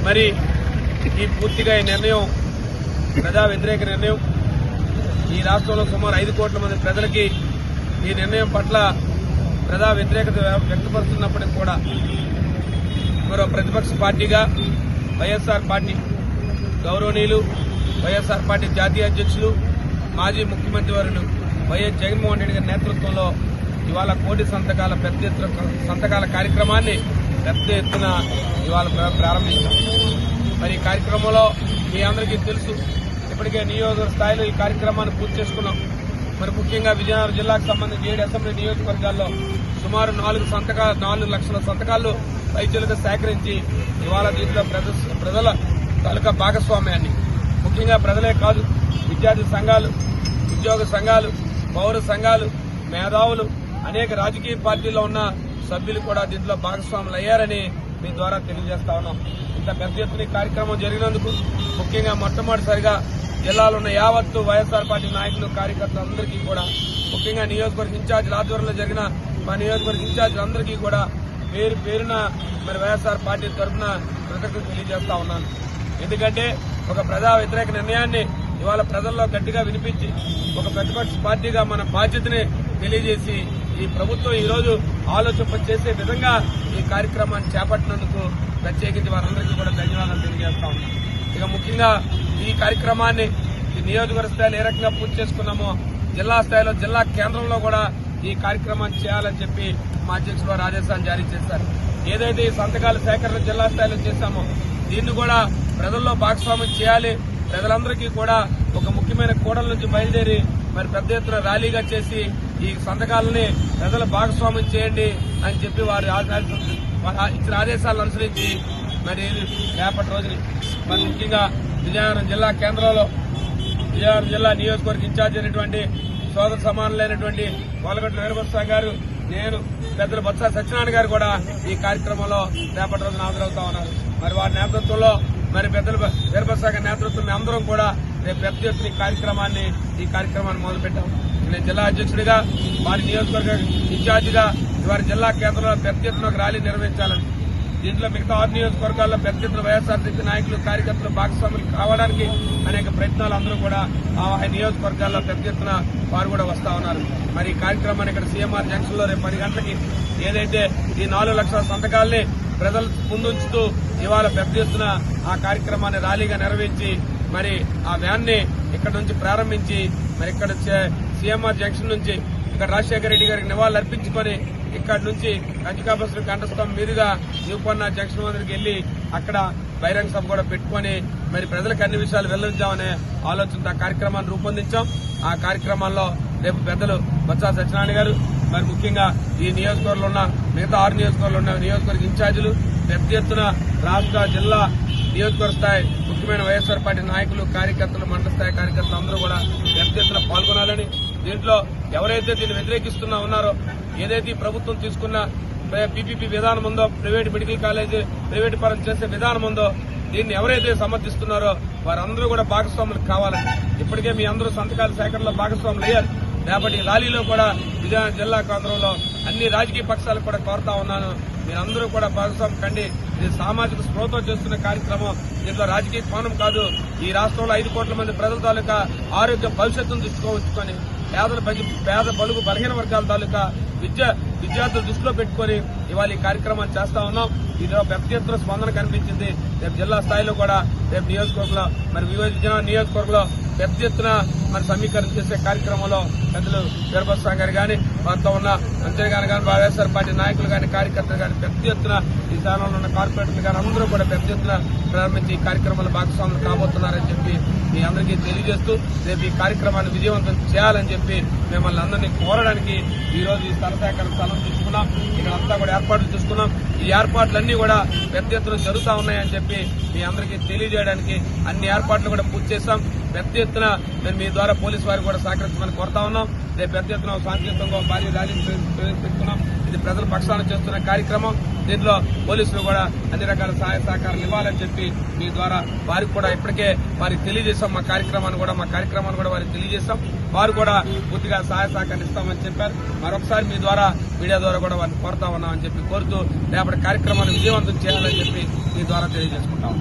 మరి ఈ పూర్తిగా ఈ నిర్ణయం ప్రజా వ్యతిరేక నిర్ణయం. ఈ రాష్ట్రంలో సుమారు 5 కోట్ల మంది ప్రజలకి ఈ నిర్ణయం పట్ల ప్రజా వ్యతిరేకత వ్యక్తపరుస్తున్నప్పటికీ కూడా మరో ప్రతిపక్ష పార్టీగా వైఎస్ఆర్ పార్టీ గౌరవనీయులు వైఎస్ఆర్ పార్టీ జాతీయ అధ్యక్షులు మాజీ ముఖ్యమంత్రి వర్యులు వైఎస్ జగన్మోహన్ రెడ్డి గారి నేతృత్వంలో ఇవాళ కోటి సంతకాల పెద్ద ఎత్తున సంతకాల కార్యక్రమాన్ని పెద్ద ఎత్తున ఇవాళ ప్రారంభించాం. మరి ఈ కార్యక్రమంలో మీ అందరికీ తెలుసు, ఇప్పటికే నియోజకవర్గ స్థాయిలో ఈ కార్యక్రమాన్ని పూర్తి చేసుకున్నాం. మరి ముఖ్యంగా విజయనగరం జిల్లాకు సంబంధించి 7 అసెంబ్లీ నియోజకవర్గాల్లో సుమారు 4 లక్షల సంతకాలు రైతులుగా సేకరించి ఇవాళ దీంట్లో ప్రజల తాలూకా భాగస్వామ్యాన్ని ముఖ్యంగా ప్రజలే కాదు, విద్యార్థి సంఘాలు, ఉద్యోగ సంఘాలు, పౌర సంఘాలు, మేధావులు, అనేక రాజకీయ పార్టీల్లో ఉన్న సభ్యులు కూడా దీంట్లో భాగస్వాములు అయ్యారని మీ ద్వారా తెలియజేస్తా ఉన్నాం. ఇంత పెద్ద ఎత్తున ఈ కార్యక్రమం జరిగినందుకు ముఖ్యంగా మొట్టమొదటిసారిగా జిల్లాలో ఉన్న యావత్తు వైఎస్ఆర్ పార్టీ నాయకులు, కార్యకర్తలందరికీ కూడా ముఖ్యంగా నియోజకవర్గ ఇన్ఛార్జీల ఆధ్వర్యంలో జరిగిన మా నియోజకవర్గ ఇన్ఛార్జీలందరికీ కూడా పేరు పేరున మరి వైఎస్ఆర్ పార్టీ తరఫున కృతజ్ఞతలు తెలియజేస్తా ఉన్నాను. ఎందుకంటే ఒక ప్రజా వ్యతిరేక నిర్ణయాన్ని ఇవాళ ప్రజల్లో గట్టిగా వినిపించి ఒక ప్రతిపక్ష పార్టీగా మన బాధ్యతని తెలియజేసి ఈ ప్రభుత్వం ఈ రోజు ఆలోచింప చేసే విధంగా ఈ కార్యక్రమాన్ని చేపట్టినందుకు ప్రత్యేకించి వారందరికీ కూడా ధన్యవాదాలు తెలియజేస్తా ఉన్నాం. ఇక ముఖ్యంగా ఈ కార్యక్రమాన్ని ఈ నియోజకవర్గ స్థాయిలో ఏ రకంగా పూర్తి చేసుకున్నామో జిల్లా స్థాయిలో జిల్లా కేంద్రంలో కూడా ఈ కార్యక్రమాన్ని చేయాలని చెప్పి మా అధ్యక్షులు వారు ఆదేశాలు జారీ చేశారు. ఏదైతే ఈ సంతకాల సేకరణ జిల్లా స్థాయిలో చేశామో దీన్ని కూడా ప్రజల్లో భాగస్వామ్యం చేయాలి. ప్రజలందరికీ కూడా ఒక ముఖ్యమైన కూడల నుంచి బయలుదేరి మరి పెద్ద ఎత్తున ర్యాలీగా చేసి ఈ సంతకాలని ప్రజల భాగస్వామ్యం చేయండి అని చెప్పి వారు ఇచ్చిన ఆదేశాలను అనుసరించి మరి రేపటి రోజుని మరి ముఖ్యంగా విజయనగరం జిల్లా కేంద్రంలో విజయనగరం జిల్లా నియోజకవర్గ ఇన్ఛార్జి అయినటువంటి సోదర సమానులైనటువంటి కోలగట్ల వీరభద్రస్వామి గారు, నేను, పెద్దలు బొత్స సత్యనారాయణ గారు కూడా ఈ కార్యక్రమంలో రేపటి రోజున హాజరవుతా ఉన్నారు. మరి వారి నేతృత్వంలో మరి పెద్దలు వీరభద్రస్వామి గారి నేతృత్వం అందరం కూడా రేపు పెద్ద ఎత్తున ఈ కార్యక్రమాన్ని మొదలుపెట్టాం. నేను జిల్లా అధ్యక్షుడిగా వారి నియోజకవర్గ ఇన్ఛార్జిగా వారి జిల్లా కేంద్రంలో పెద్ద ఎత్తున ఒక ర్యాలీ నిర్వహించాలని, దీంట్లో మిగతా 6 నియోజకవర్గాల్లో పెద్ద ఎత్తున వైఎస్ఆర్సీపీ నాయకులు, కార్యకర్తలు భాగస్వాములు కావడానికి అనేక ప్రయత్నాలు అందరూ కూడా ఆ నియోజకవర్గాల్లో పెద్ద ఎత్తున వారు కూడా వస్తా ఉన్నారు. మరి ఈ కార్యక్రమాన్ని ఇక్కడ సీఎంఆర్ జంక్షన్ లో రేపు 10 గంటలకి ఏదైతే ఈ 4 లక్షల సంతకాల్ని ప్రజల ముందుంచుతూ ఇవాళ పెద్ద ఎత్తున ఆ కార్యక్రమాన్ని ర్యాలీగా నిర్వహించి మరి ఆ వ్యాన్ ని ఇక్కడ నుంచి ప్రారంభించి మరి ఇక్కడ సీఎంఆర్ జంక్షన్ నుంచి ఇక్కడ రాజశేఖర రెడ్డి గారికి నివాళులు అర్పించుకొని ఇక్కడ నుంచి కంచికాబస్సు కంఠస్థం మీదుగా న్యూపన్న జంక్షన్ వద్దకు వెళ్లి అక్కడ బహిరంగ సభ కూడా పెట్టుకుని మరి ప్రజలకు అన్ని విషయాలు వెల్లడించామనే ఆలోచనతో ఆ కార్యక్రమాన్ని రూపొందించాం. ఆ కార్యక్రమాల్లో రేపు పెద్దలు బొత్స సత్యనారాయణ గారు, మరి ముఖ్యంగా ఈ నియోజకవర్గంలో ఉన్న మిగతా 6 నియోజకవర్గంలో ఉన్న నియోజకవర్గ ఇన్ఛార్జీలు పెద్ద ఎత్తున రాష్ట్ర, జిల్లా, నియోజకవర్గ స్థాయి ముఖ్యమైన వైఎస్ఆర్ పార్టీ నాయకులు, కార్యకర్తలు, మండల స్థాయి కార్యకర్తలు అందరూ కూడా పెద్ద ఎత్తున పాల్గొనాలని, దీంట్లో ఎవరైతే దీన్ని వ్యతిరేకిస్తున్నా ఉన్నారో, ఏదైతే ప్రభుత్వం తీసుకున్న పీపీపీ విధానం ఉందో, ప్రైవేట్ మెడికల్ కాలేజీ ప్రైవేట్ పరం చేసే విధానం ఉందో దీన్ని ఎవరైతే సమర్థిస్తున్నారో వారందరూ కూడా భాగస్వాములు కావాలని, ఇప్పటికే మీ అందరూ సంతకాల సేకరణలో భాగస్వాములు అయ్యారు. రేపటి ర్యాలీలో కూడా విజయనగరం జిల్లా కేంద్రంలో అన్ని రాజకీయ పక్షాలకు కూడా కోరుతా ఉన్నాను, మీరందరూ కూడా భాగస్వామ్యం కండి. ఇది సామాజిక స్పృహతో చేస్తున్న కార్యక్రమం, దీంట్లో రాజకీయ కోణం కాదు. ఈ రాష్ట్రంలో 5 కోట్ల మంది ప్రజల తాలూకా ఆరోగ్య భవిష్యత్తును దృష్టిలో ఉంచుకొని పేద బలుగు బలహీన వర్గాల తాలూకా విద్యార్థులు దృష్టిలో పెట్టుకుని ఇవాళ ఈ కార్యక్రమాన్ని చేస్తా ఉన్నాం. ఇందులో పెద్ద ఎత్తున స్పందన కనిపించింది. రేపు జిల్లా స్థాయిలో కూడా రేపు నియోజకవర్గంలో మరి విజయనగరం నియోజకవర్గంలో పెద్ద ఎత్తున మరి సమీకరణ చేసే కార్యక్రమంలో పెద్దలు వీరభద్రస్వామి గారు కానీ, వారితో ఉన్న అంతేగాని కానీ వైఎస్ఆర్ పార్టీ నాయకులు కానీ, కార్యకర్తలు కానీ పెద్ద ఎత్తున ఈ స్థానంలో ఉన్న కార్పొరేటర్లు కానీ అందరూ కూడా పెద్ద ఎత్తున ప్రారంభించి ఈ కార్యక్రమంలో భాగస్వాములు కాబోతున్నారని చెప్పి మీ అందరికీ తెలియజేస్తూ రేపు ఈ కార్యక్రమాన్ని విజయవంతం చేయాలని చెప్పి మిమ్మల్ని అందరినీ కోరడానికి ఈ రోజు ఈ స్థల సేకరణ స్థలం తీసుకున్నాం. ఇక్కడ అంతా కూడా ఏర్పాట్లు చేసుకున్నాం. ఈ ఏర్పాట్లన్నీ కూడా పెద్ద ఎత్తున జరుగుతా ఉన్నాయని చెప్పి మీ అందరికీ తెలియజేయడానికి అన్ని ఏర్పాట్లు కూడా పూర్తి చేశాం. పెద్ద ఎత్తున మేము మీ ద్వారా పోలీసు వారికి కూడా సహకరించమని కోరుతా ఉన్నాం. రేపు పెద్ద ఎత్తున శాంతియుతంగా భారీ ర్యాలీ పెట్టుకున్నాం. ఇది ప్రజల పక్షాన చేస్తున్న కార్యక్రమం. దీంట్లో పోలీసులు కూడా అన్ని రకాల సహాయ సహకారాలు ఇవ్వాలని చెప్పి మీ ద్వారా వారికి కూడా ఇప్పటికే వారికి తెలియజేశాం. మా కార్యక్రమాన్ని కూడా వారికి తెలియజేశాం. వారు కూడా పూర్తిగా సహాయ సహకారం ఇస్తామని చెప్పారు. మరొకసారి మీ ద్వారా మీడియా ద్వారా కూడా వారిని కోరుతా ఉన్నామని చెప్పి కోరుతూ రేపటి కార్యక్రమాన్ని విజయవంతం చేయాలని చెప్పి మీ ద్వారా తెలియజేసుకుంటాం.